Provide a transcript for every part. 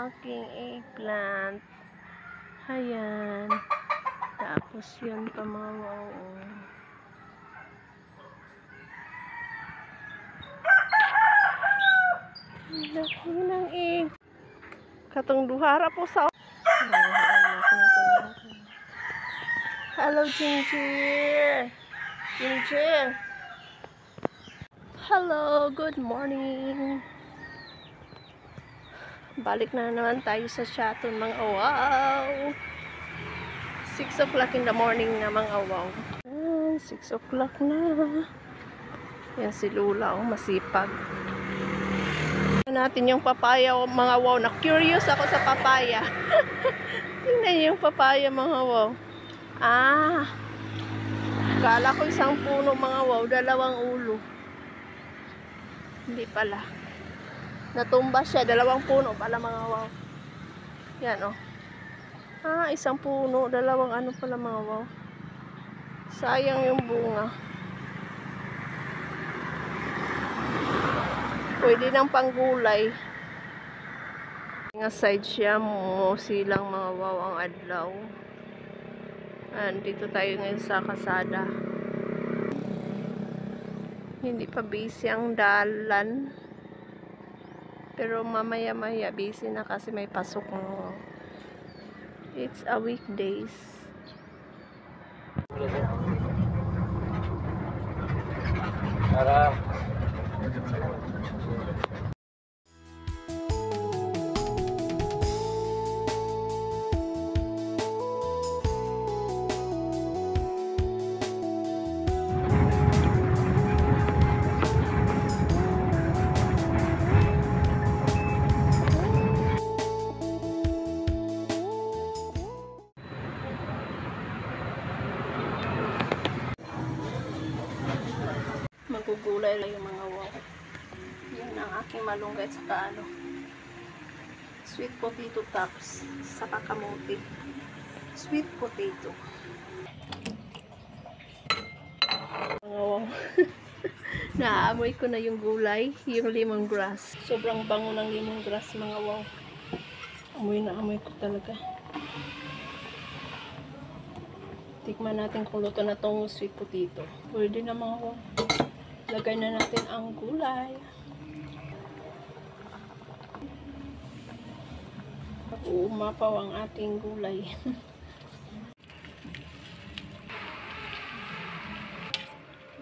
aking eggplant. Ayan. Tapos yun pa mga wow. Laki ng egg. Katong duhara po sa... Hello, Ginger. Ginger. Hello, good morning. Balik na naman tayo sa Chaton, mga wow. 6 o'clock in the morning na mga wow. 6 o'clock na. Yan si Lula, oh, masipag. Natin yung papaya, oh, mga wow. Na-curious ako sa papaya. Tingnan yung papaya, mga wow. Kala ko isang puno, mga wow. 2 ulo. Hindi pala. Natumba siya. 2 puno pala, mga wow. Yan, oh. Isang puno. 2 ano pala, mga wow. Sayang yung bunga. Pwede ng panggulay. Nga side siya mo silang mga wow ang adlaw. Dito tayo ngayon sa kasada. Hindi pa busy ang dalan. Pero mamaya-maya busy na kasi may pasok mo. It's a weekdays. Magugulay lang yung mga wow. Yan ang aking malunggay sa sweet potato tops sa kamote. Sweet potato. Mga wow. Naamoy ko na yung gulay, yung lemongrass. Sobrang bango ng lemongrass, mga wow. Amoy na amoy ko talaga. Tikman natin kung luto na tong sweet potato. Pwede na, mga wow. Lagay na natin ang gulay. Umapaw ang ating gulay.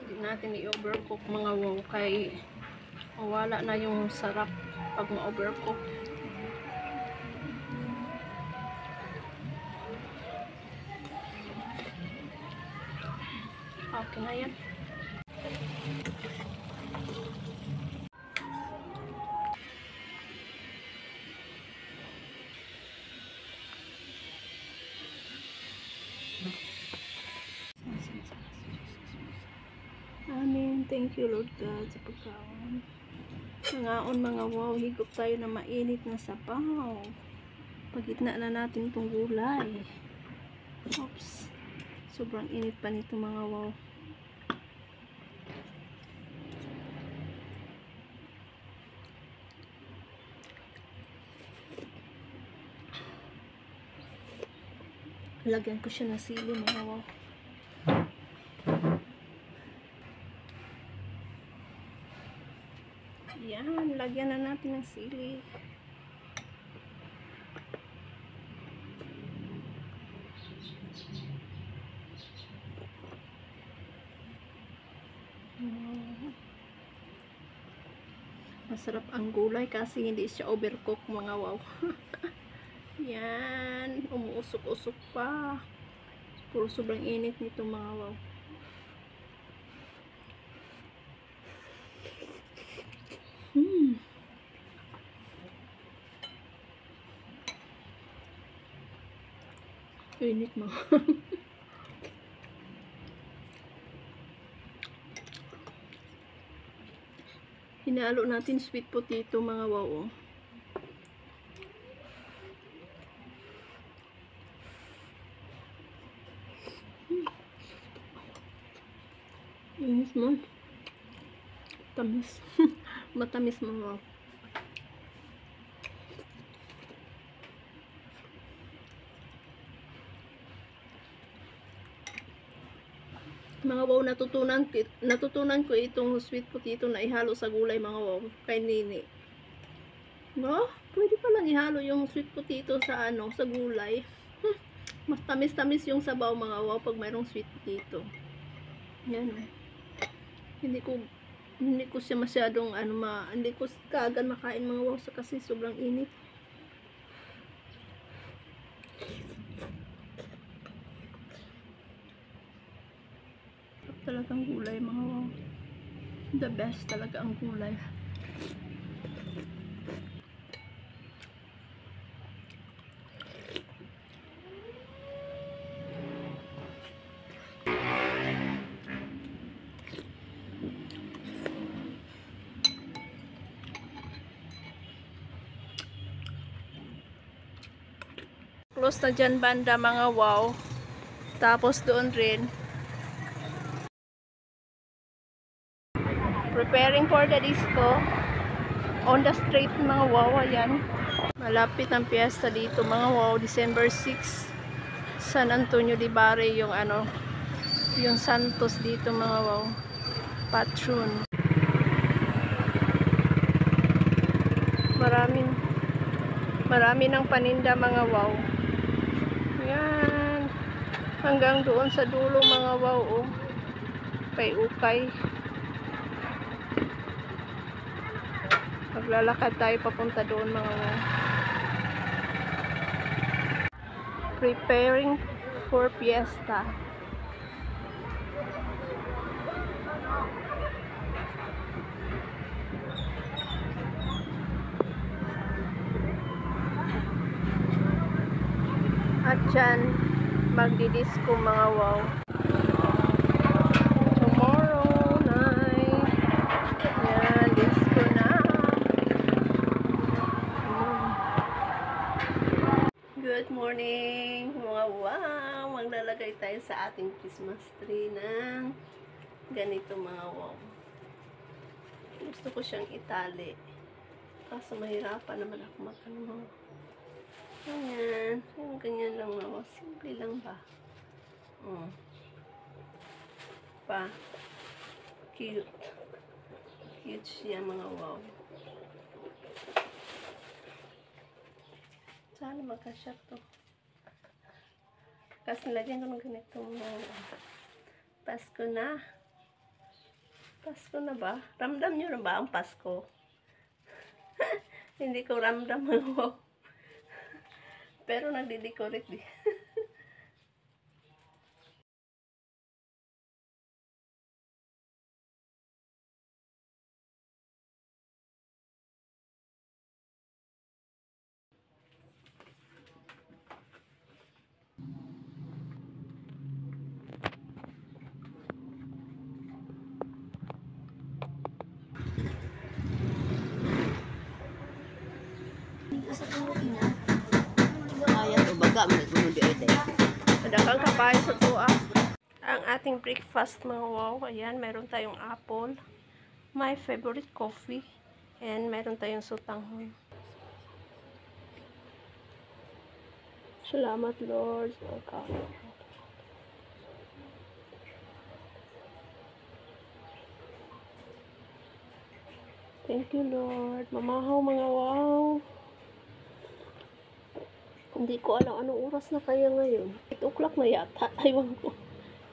Hindi natin i-overcook, mga wow, kay mawala na yung sarap pag ma-overcook. Okay na yan. Amen. Thank you, Lord God, sa pagkaon. Ngaon, mga wow, higop tayo na mainit na sabaw. Pagitna na natin itong gulay. Oops. Sobrang init pa nito, mga wow. Lagyan ko siya ng sili, mga wow. Yan, lagyan na natin ng sili. Masarap ang gulay kasi hindi siya overcook, mga wow. Yan, umuusok-usok pa. Puro sobrang init nito, mga wow. Init mo. Hinalo natin sweet potato, mga wow. Inis mo. Tamis. Matamis, mga wow. Mga wow, natutunan ko itong sweet potato na ihalo sa gulay, mga wow, kay Nini. No? Pwede palang ihalo yung sweet potato sa sa gulay. Mas tamis-tamis yung sabaw, mga wow, pag mayroong sweet potato. Yan o. Hindi ko siya masyadong hindi ko kaagad makain, mga wow, kasi sobrang init. Talagang gulay, mga wow. The best talaga ang gulay. Close na dyan banda, mga wow. Tapos doon rin, preparing for the disco on the street, mga wow. Ayan, malapit ang piyesta dito, mga wow. December 6, San Antonio de Bari yung yung Santos dito, mga wow, patron. Marami ng paninda, mga wow. Yan, hanggang doon sa dulo, mga wow, oh. Kay ukay. Maglalakad tayo papunta doon, mga wow. Preparing for fiesta. At dyan, magdidisco, mga wow. Tomorrow night. Yan, disco na. Good morning, mga wow. Maglalagay tayo sa ating Christmas tree ng ganito, mga wow. Gusto ko siyang itali. Kaso mahirapan naman ako mag-ano. Ganyan. Ganyan lang, mga wow. Simple lang ba? Pa. Cute. Cute siya, mga wow. Sana magka-shot to. Kasi nilagyan ko ng ganito, mga wow. Pasko na. Pasko na ba? Ramdam nyo na ba ang Pasko? Hindi ko ramdam, mga wow. Pero nagdi-decorate din. Madakang kapain sa tuwa. Ang ating breakfast, mga wow. Ayan, meron tayong apple, my favorite coffee, and meron tayong sutanghon. Salamat, Lord. Thank you, Lord. Mamahaw, mga wow. Hindi ko alam anong oras na kaya ngayon. 8 o'clock na yata. Aywan ko.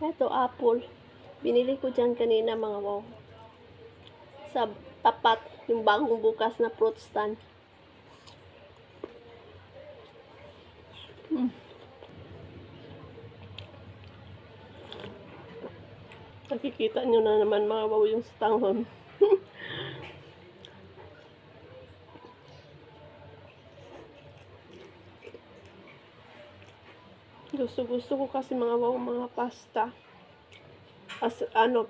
Ito, apple. Binili ko dyan kanina, mga wow. Sa tapat, yung bagong bukas na fruit stand. Nakikita nyo na naman, mga wow, yung stanghon. Gusto ko kasi, mga wow, mga pasta.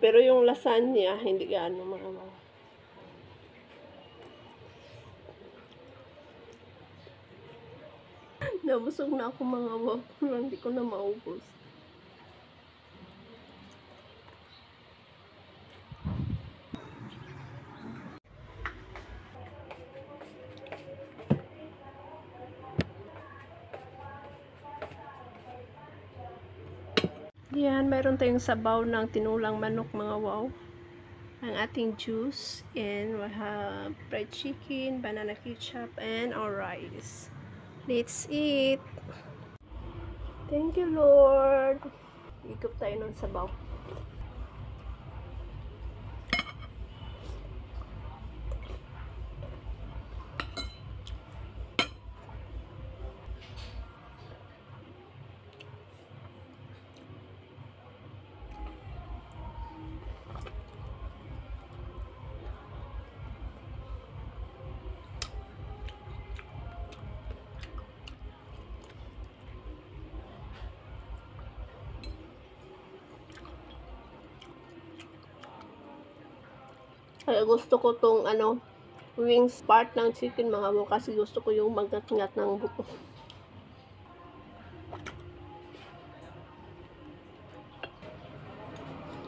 Pero yung lasagna, hindi gaano, mga wow. Nabusog na ako, mga wow. Hindi ko na maubos. Yan, mayroon tayong sabaw ng tinulang manok mga wow. Ang ating juice, and we have fried chicken, banana ketchup, and our rice. Let's eat! Thank you, Lord! Ikop tayo ng sabaw. Kaya gusto ko tong wings part ng chicken mga mo, kasi gusto ko yung magnat-ngat ng buto.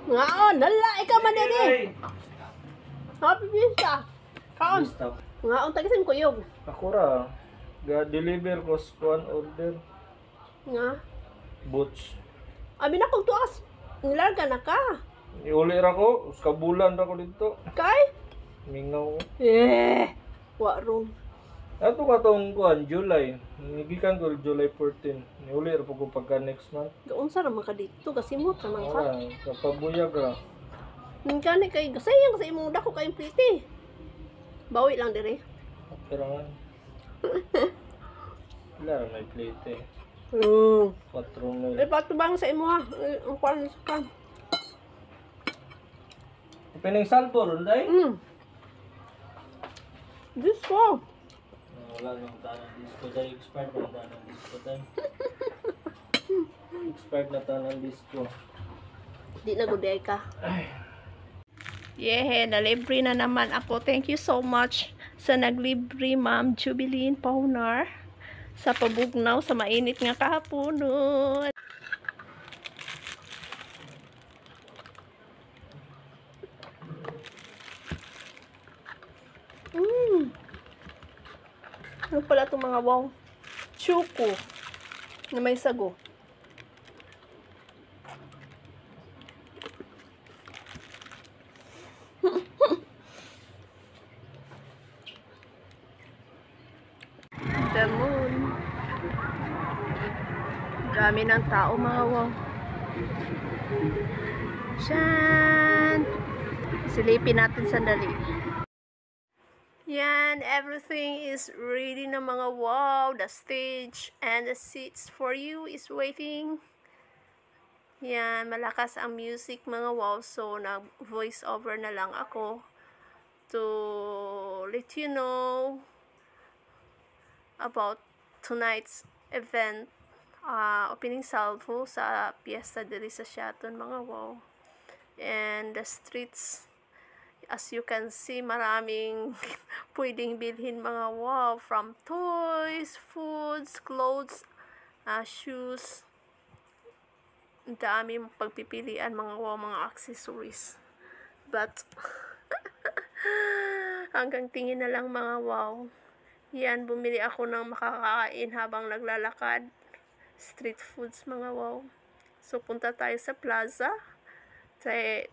Ngaon, hala, ikaw man din eh. Happy Pista. Kaon. Ngaon, tagisin ko yung. Ako ra, ga-deliver ko sa order. Nga. Butch. Abi na kung tuas. Nilarga na ka. Iuli ra ko, sa bulan ra ko dito. Kay? Mingaw. Warong. Ato ka tong kuan, July. Nigikan ko July 14. Niuli ra po ko pagka next month. Doon sa naman ka dito, kasi mo naman ka. Wala, kapabuyag ra. Ningkani kay, gasayang sa imong dako kayong pliti. Bawi lang dire. Pero wala ra may plate eh. 4 mil. Patubang sa imo ha. Ang kwan sa Pining salpo ron day? This ko. Wala nang tanang disco day. Expired na tanang disco day. Expired na tanang disco. Di na guday ka. Yeah, nalibre na naman ako. Thank you so much sa naglibre, Ma'am Jubilin Paunar, sa pabugnaw sa mainit nga kahaponon. Ano pala itong mga wow? Chuko na may sago. The moon. Dami ng tao mga wow. Shan! Silipin natin sandali. Yan, everything is ready na mga wow. The stage and the seats for you is waiting. Yan, malakas ang music mga wow. So, nag-voice over na lang ako to let you know about tonight's event. Opening salvo sa Fiesta diri sa Shaton mga wow. And the streets, as you can see, maraming pwedeng bilhin mga wow, from toys, foods, clothes, shoes. Dami pagpipilian mga wow, mga accessories. But hanggang tingin na lang mga wow. Yan, bumili ako ng makakain habang naglalakad. Street foods mga wow. So punta tayo sa plaza.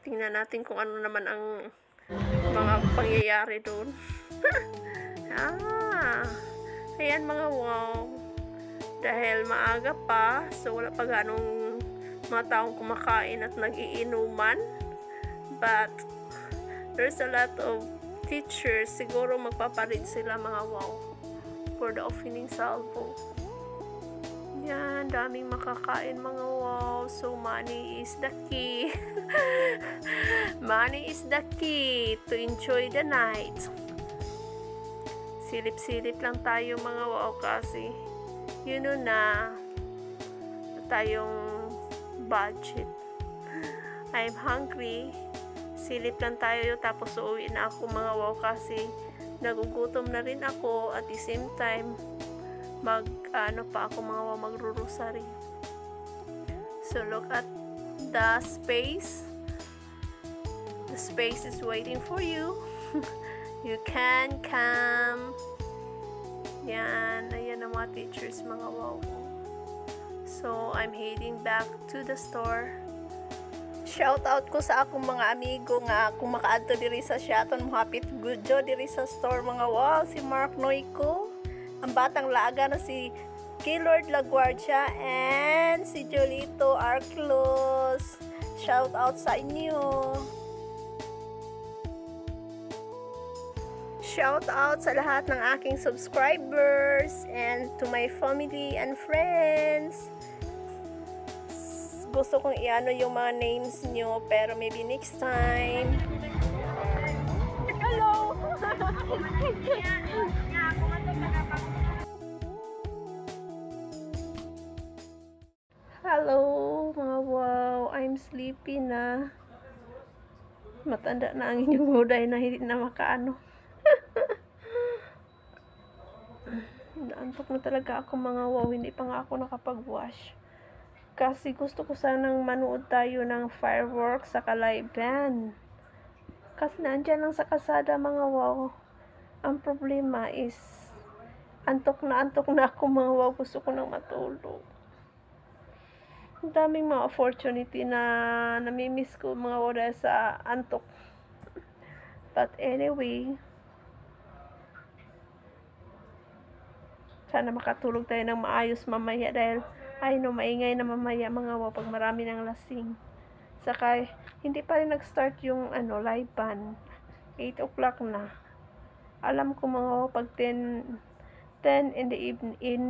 Tingnan natin kung ano naman ang mga pangyayari doon. Ayan mga wow. Dahil maaga pa, so wala pa ganong mga taong kumakain at nag-iinuman. But there's a lot of teachers. Siguro magpaparid sila mga wow for the opening salvo. Yan, daming makakain mga wow. So money is the key. Money is the key to enjoy the night. Silip-silip lang tayo mga wow, kasi yun na tayong budget. I'm hungry. Silip lang tayo, tapos uuwi na ako mga wow, kasi nagugutom na rin ako. At the same time, magro-rosary. So look at the space. The space is waiting for you. You can come. Yan, ayan ang mga teachers mga wow. So, I'm heading back to the store. Shout out ko sa akong mga amigo nga kung makaadto diri sa Shaton mo hapit gudyo diri sa store mga wow, si Mark Noyco, ang batang laaga na si Gaylord Laguardia and si Jolito Arclos. Shout out sa inyo. Shout out sa lahat ng aking subscribers and to my family and friends. Gusto kong iano yung mga names nyo, pero maybe next time. Hello! Hello, mga wow. I'm sleepy na. Matanda na ang inyong huday na hindi na makaano. Naantok na talaga ako mga wow. Hindi pa nga ako nakapag-wash. Kasi gusto ko sanang manood tayo ng fireworks sa live band. Kasi nandyan lang sa kasada mga wow. Ang problema is antok na ako mga wow. Gusto ko nang matulog. Ang daming mga opportunity na namimiss ko mga wow dahil sa antok. But anyway, sana makatulog tayo ng maayos mamaya dahil ay no, maingay na mamaya mga wow pag marami ng lasing. Saka hindi pa rin nag-start yung live band. 8 o'clock na. Alam ko mga wow pag 10 in the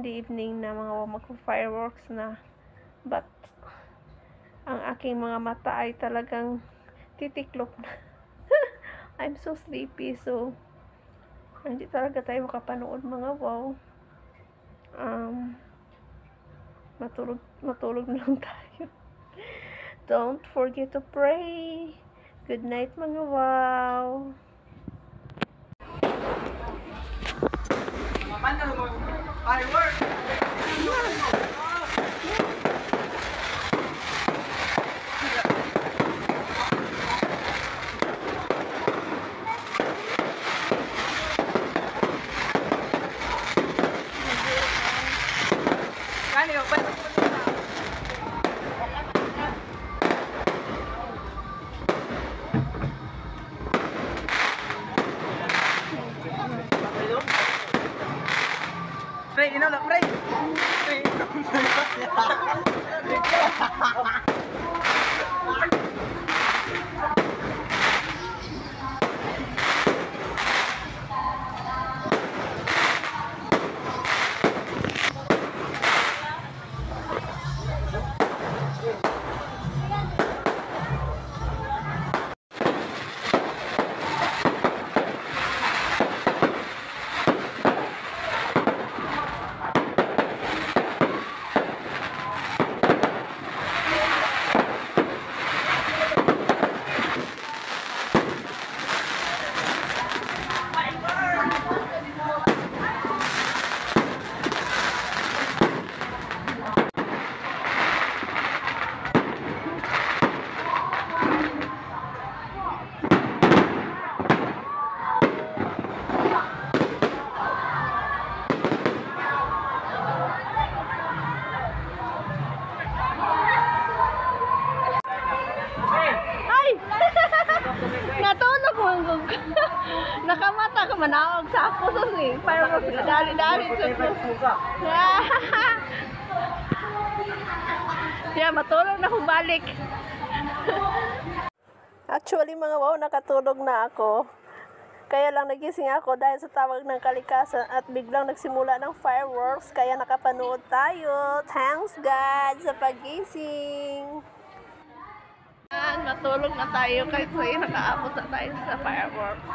evening na mga wow mag-fireworks na. But ang aking mga mata ay talagang titiklop na. I'm so sleepy, so hindi talaga tayo makapanood mga wow. Matulog na lang tayo. Don't forget to pray. Good night mga wow. Fireworks! Pre, ina na, pre! Natulog mo ang gug. Nakamata ka manawag sa ako sa fireworks na dali-dali. Yeah, matulog na akong balik. Actually mga wow, nakatulog na ako. Kaya lang nagising ako dahil sa tawag ng kalikasan at biglang nagsimula ng fireworks. Kaya nakapanood tayo. Thanks God sa pagising. Matulog na tayo kahit sa'yo nakaabot na tayo sa fireworks.